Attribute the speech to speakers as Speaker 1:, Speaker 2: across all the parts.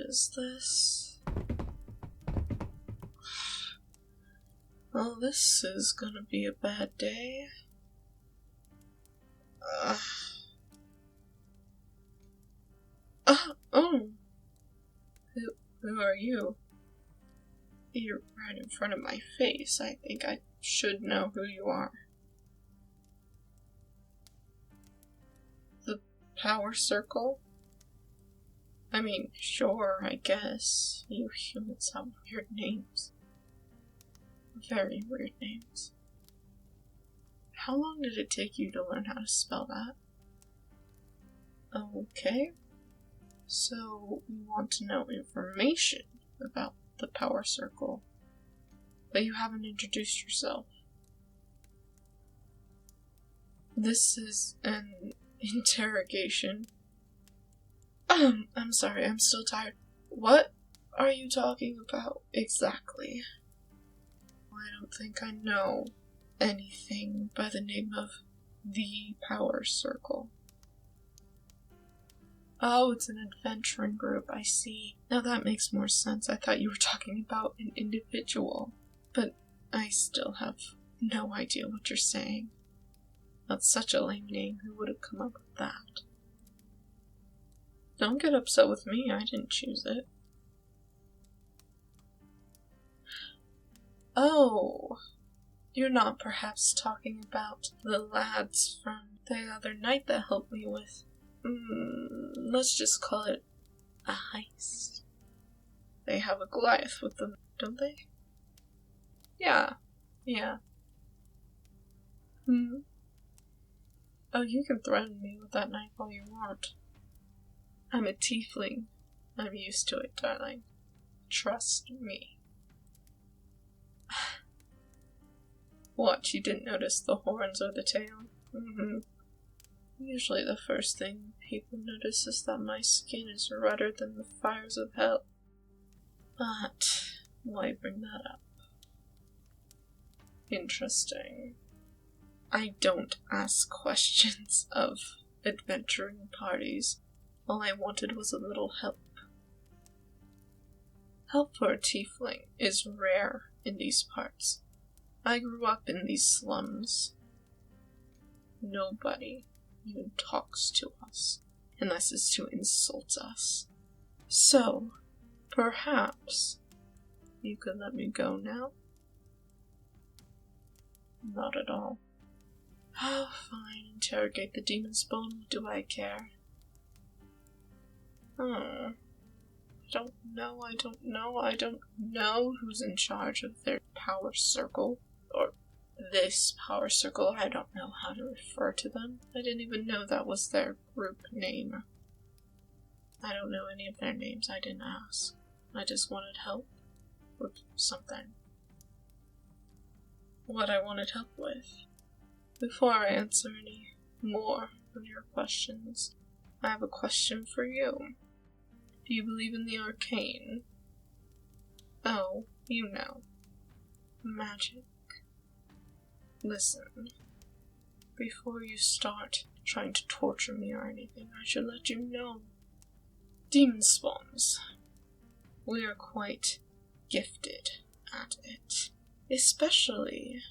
Speaker 1: is this? Well, this is gonna be a bad day. Oh! Who are you? You're right in front of my face. I think I should know who you are. The power circle? I mean, sure, I guess. You humans have weird names. Very weird names. How long did it take you to learn how to spell that? Okay. So, you want to know information about the power circle, but you haven't introduced yourself. This is an interrogation. I'm sorry, I'm still tired. What are you talking about exactly? I don't think I know anything by the name of the power circle. Oh, it's an adventuring group, I see. Now that makes more sense. I thought you were talking about an individual, but I still have no idea what you're saying. That's such a lame name. Who would have come up with that? Don't get upset with me. I didn't choose it. Oh, you're not perhaps talking about the lads from the other night that helped me with... let's just call it a heist. They have a Goliath with them, don't they? Yeah. Oh, you can threaten me with that knife all you want. I'm a Tiefling. I'm used to it, darling. Trust me. What, you didn't notice the horns or the tail? Usually the first thing people notice is that my skin is redder than the fires of hell. But why bring that up? Interesting. I don't ask questions of adventuring parties. All I wanted was a little help. Help for a Tiefling is rare in these parts. I grew up in these slums. Nobody even talks to us, unless it's to insult us. So, perhaps you could let me go now? Not at all. Oh, fine, interrogate the demon's bone, what do I care? I don't know who's in charge of their power circle, or this power circle. I don't know how to refer to them. I didn't even know that was their group name. I don't know any of their names, I didn't ask. I just wanted help with something. What I wanted help with. Before I answer any more of your questions, I have a question for you. Do you believe in the arcane? Oh, you know. Magic. Listen. Before you start trying to torture me or anything, I should let you know. Demon spawns. We are quite gifted at it. Especially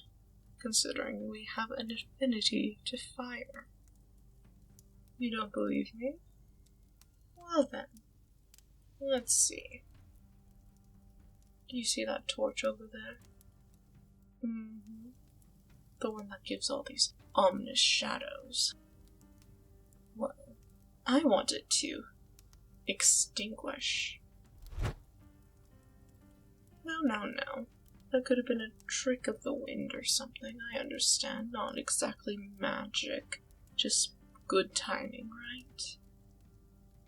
Speaker 1: considering we have an affinity to fire. You don't believe me? Well then, let's see. Do you see that torch over there? The one that gives all these ominous shadows. Well, I want it to extinguish. No. That could have been a trick of the wind or something, I understand. Not exactly magic. Just good timing, right?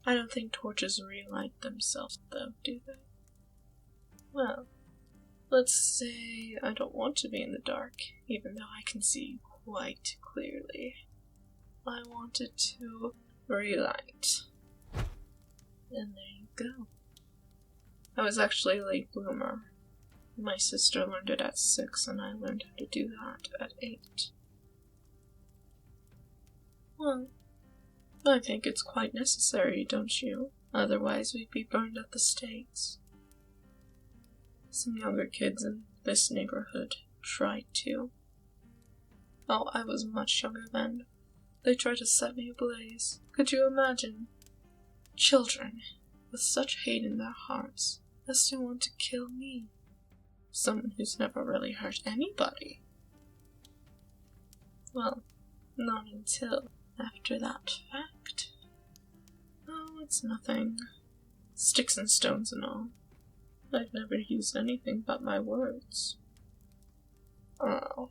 Speaker 1: I don't think torches relight themselves, though, do they? Well, let's say I don't want to be in the dark, even though I can see quite clearly. I want it to relight. And there you go. I was actually a late bloomer. My sister learned it at 6, and I learned how to do that at 8. Well, I think it's quite necessary, don't you? Otherwise, we'd be burned at the stakes. Some younger kids in this neighborhood tried to. Oh, I was much younger then. They tried to set me ablaze. Could you imagine? Children with such hate in their hearts as to want to kill me. Someone who's never really hurt anybody. Well, not until after that fact. Oh, it's nothing. Sticks and stones and all. I've never used anything but my words. Oh,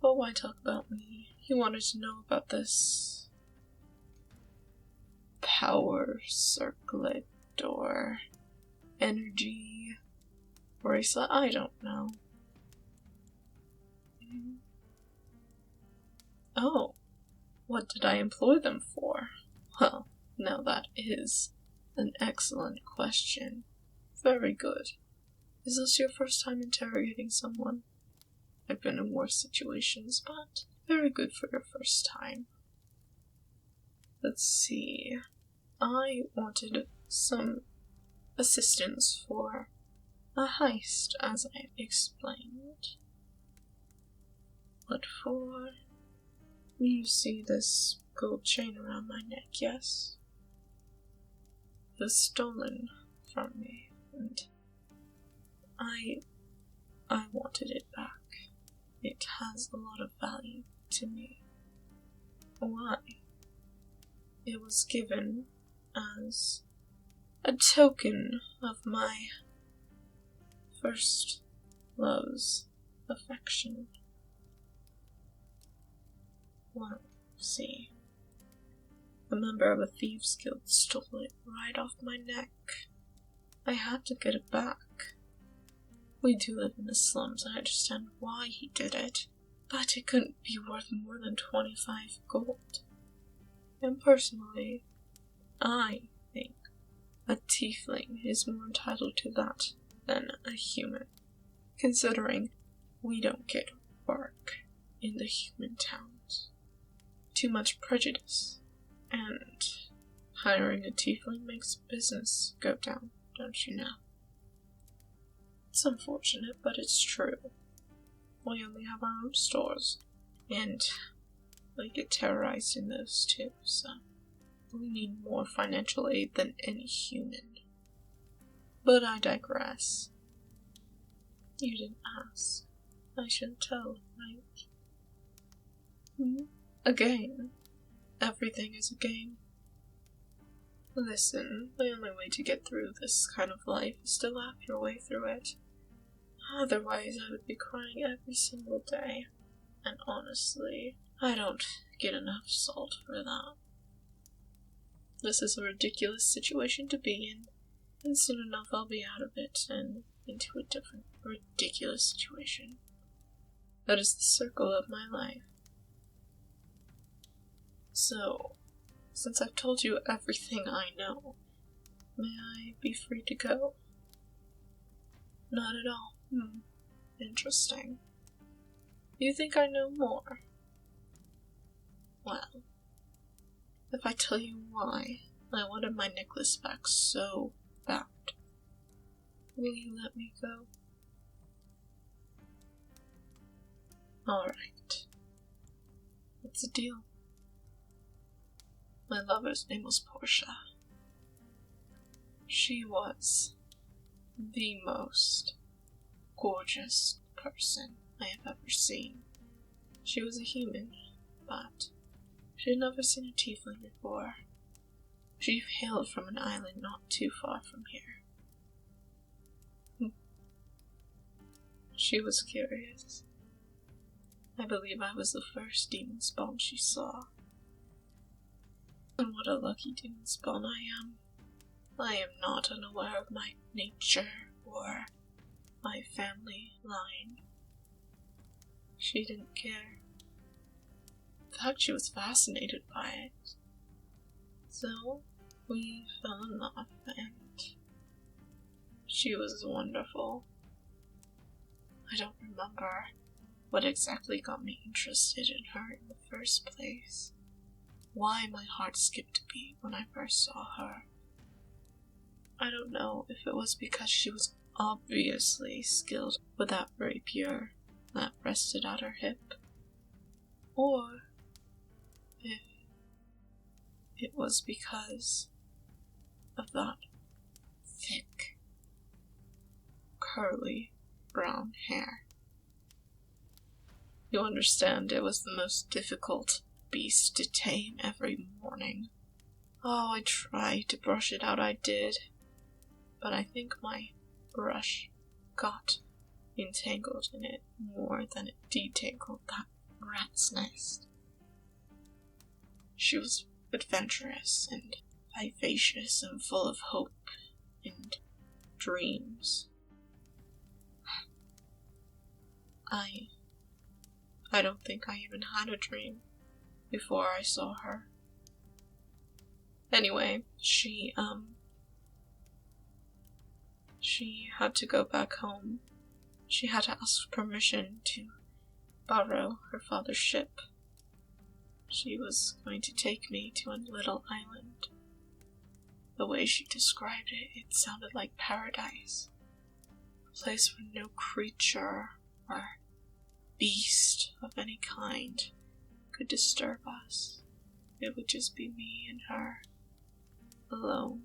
Speaker 1: but why talk about me? You wanted to know about this power circlet or energy bracelet? I don't know. Oh, what did I employ them for? Well, now that is an excellent question. Very good. Is this your first time interrogating someone? I've been in worse situations, but very good for your first time. Let's see. I wanted some assistance for a heist, as I explained. What for? You see this gold chain around my neck, yes? It was stolen from me, and I wanted it back. It has a lot of value to me. Why? It was given as a token of my first love's affection. Well, see, a member of a thieves' guild stole it right off my neck. I had to get it back. We do live in the slums, I understand why he did it, but it couldn't be worth more than 25 gold. And personally, I think a tiefling is more entitled to that than a human, considering we don't get work in the human towns. Too much prejudice, and hiring a tiefling makes business go down, don't you know? It's unfortunate, but it's true. We only have our own stores, and we get terrorized in those too, so we need more financial aid than any human. But I digress. You didn't ask. I should tell, right? A game. Everything is a game. Listen, the only way to get through this kind of life is to laugh your way through it. Otherwise, I would be crying every single day. And honestly, I don't get enough salt for that. This is a ridiculous situation to be in, and soon enough I'll be out of it and into a different ridiculous situation. That is the circle of my life. So, since I've told you everything I know, may I be free to go? Not at all. Interesting. You think I know more? Well, if I tell you why I wanted my necklace back so bad, will you let me go? Alright. It's a deal. My lover's name was Portia. She was the most gorgeous person I have ever seen. She was a human, but she had never seen a tiefling before. She hailed from an island not too far from here. She was curious. I believe I was the first demon spawn she saw. And what a lucky demon spawn I am. I am not unaware of my nature or my family line. She didn't care. In fact, she was fascinated by it. So, we fell in love, and she was wonderful. I don't remember what exactly got me interested in her in the first place. Why my heart skipped a beat when I first saw her. I don't know if it was because she was obviously skilled with that rapier that rested at her hip, or if it was because of that thick, curly, brown hair. You understand, it was the most difficult beast to tame every morning. Oh, I tried to brush it out, I did. But I think my brush got entangled in it more than it detangled that rat's nest. She was adventurous and vivacious and full of hope and dreams. I don't think I even had a dream before I saw her. Anyway, she had to go back home. She had to ask permission to borrow her father's ship. She was going to take me to a little island. The way she described it, it sounded like paradise. A place where no creature or beast of any kind could disturb us. It would just be me and her, alone.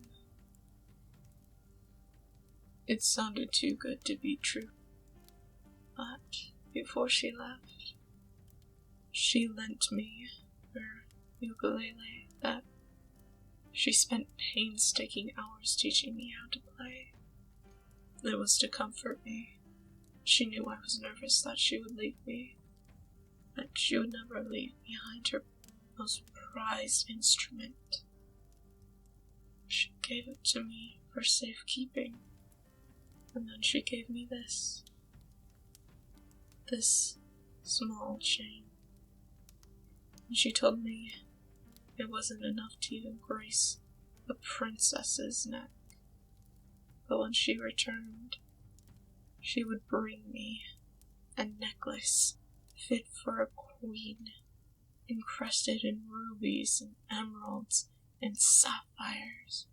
Speaker 1: It sounded too good to be true. But before she left, she lent me her ukulele that she spent painstaking hours teaching me how to play. It was to comfort me. She knew I was nervous that she would leave me, that she would never leave behind her most prized instrument. She gave it to me for safekeeping, and then she gave me this small chain. And she told me it wasn't enough to even grace a princess's neck. But when she returned, she would bring me a necklace fit for a queen, encrusted in rubies and emeralds and sapphires.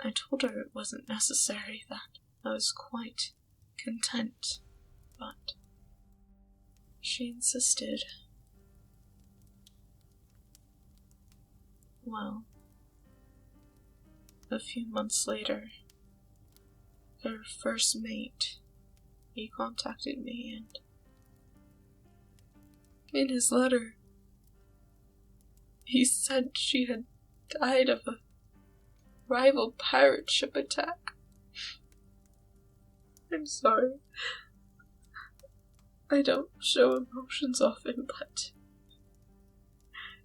Speaker 1: I told her it wasn't necessary, that I was quite content, but she insisted. Well, a few months later, her first mate, he contacted me, and in his letter, he said she had died of a rival pirate ship attack. I'm sorry. I don't show emotions often, but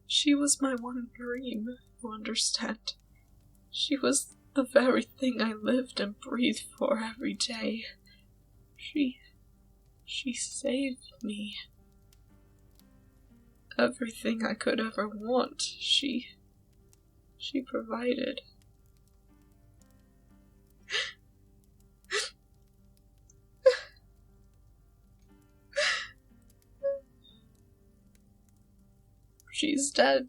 Speaker 1: she was my one dream, you understand. She was the very thing I lived and breathed for every day. She saved me. Everything I could ever want, she provided. She's dead,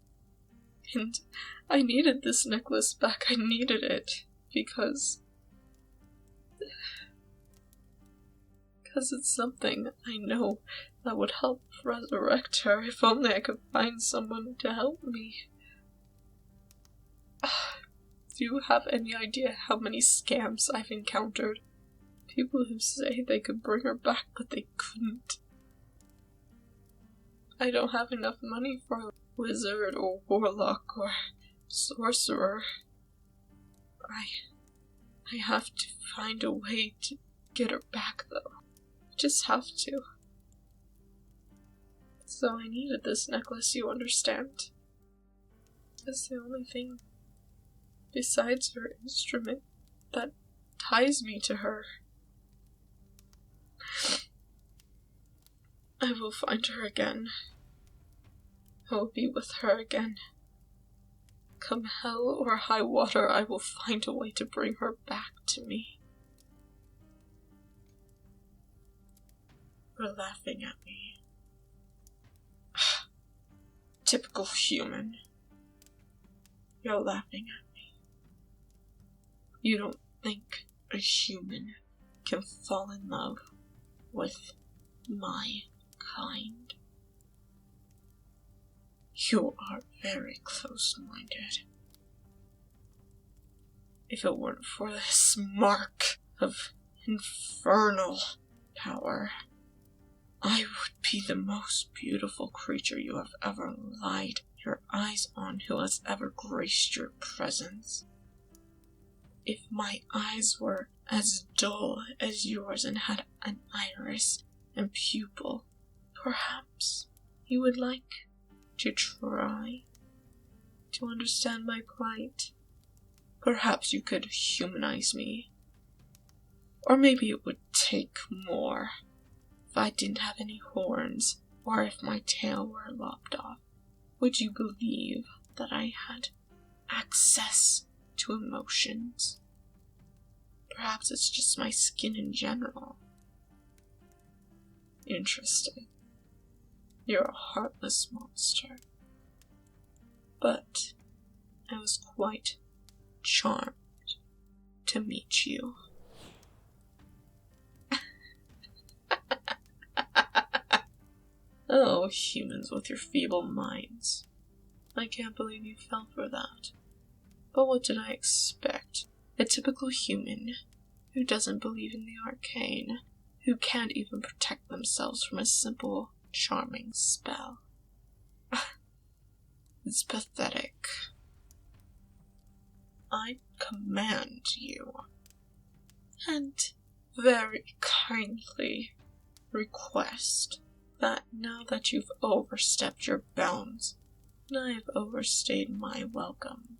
Speaker 1: and I needed this necklace back. I needed it because it's something I know that would help resurrect her. If only I could find someone to help me. Do you have any idea how many scams I've encountered? People who say they could bring her back, but they couldn't. I don't have enough money for a wizard or warlock or sorcerer. I have to find a way to get her back, though. I just have to. So I needed this necklace, you understand? It's the only thing, besides her instrument, that ties me to her. I will find her again. I will be with her again. Come hell or high water, I will find a way to bring her back to me. You're laughing at me. Typical human. You're laughing at me. You don't think a human can fall in love with my kind? You are very close-minded. If it weren't for this mark of infernal power, I would be the most beautiful creature you have ever laid your eyes on who has ever graced your presence. If my eyes were as dull as yours and had an iris and pupil, perhaps you would like to try to understand my plight. Perhaps you could humanize me. Or maybe it would take more. If I didn't have any horns, or if my tail were lopped off, would you believe that I had access to emotions? Perhaps it's just my skin in general. Interesting. You're a heartless monster. But I was quite charmed to meet you. Oh, humans with your feeble minds. I can't believe you fell for that. But what did I expect? A typical human who doesn't believe in the arcane, who can't even protect themselves from a simple, charming spell. It's pathetic. I command you, and very kindly request that now that you've overstepped your bounds, and I have overstayed my welcome,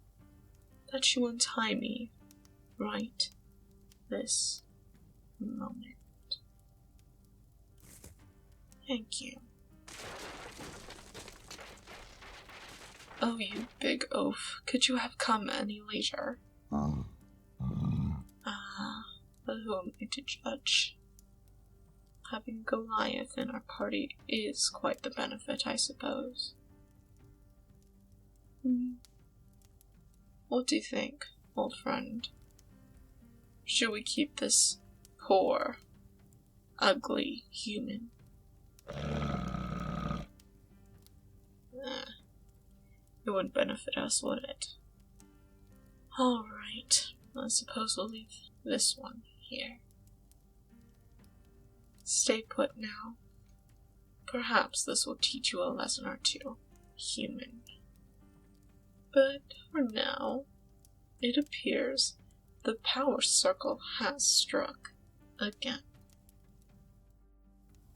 Speaker 1: that you untie me right this moment. Thank you. Oh, you big oaf. Could you have come any later? But who am I to judge? Having Goliath in our party is quite the benefit, I suppose. What do you think, old friend? Should we keep this poor, ugly human? It wouldn't benefit us, would it? Alright, I suppose we'll leave this one here. Stay put now. Perhaps this will teach you a lesson or two, human. But for now, it appears the power circle has struck again.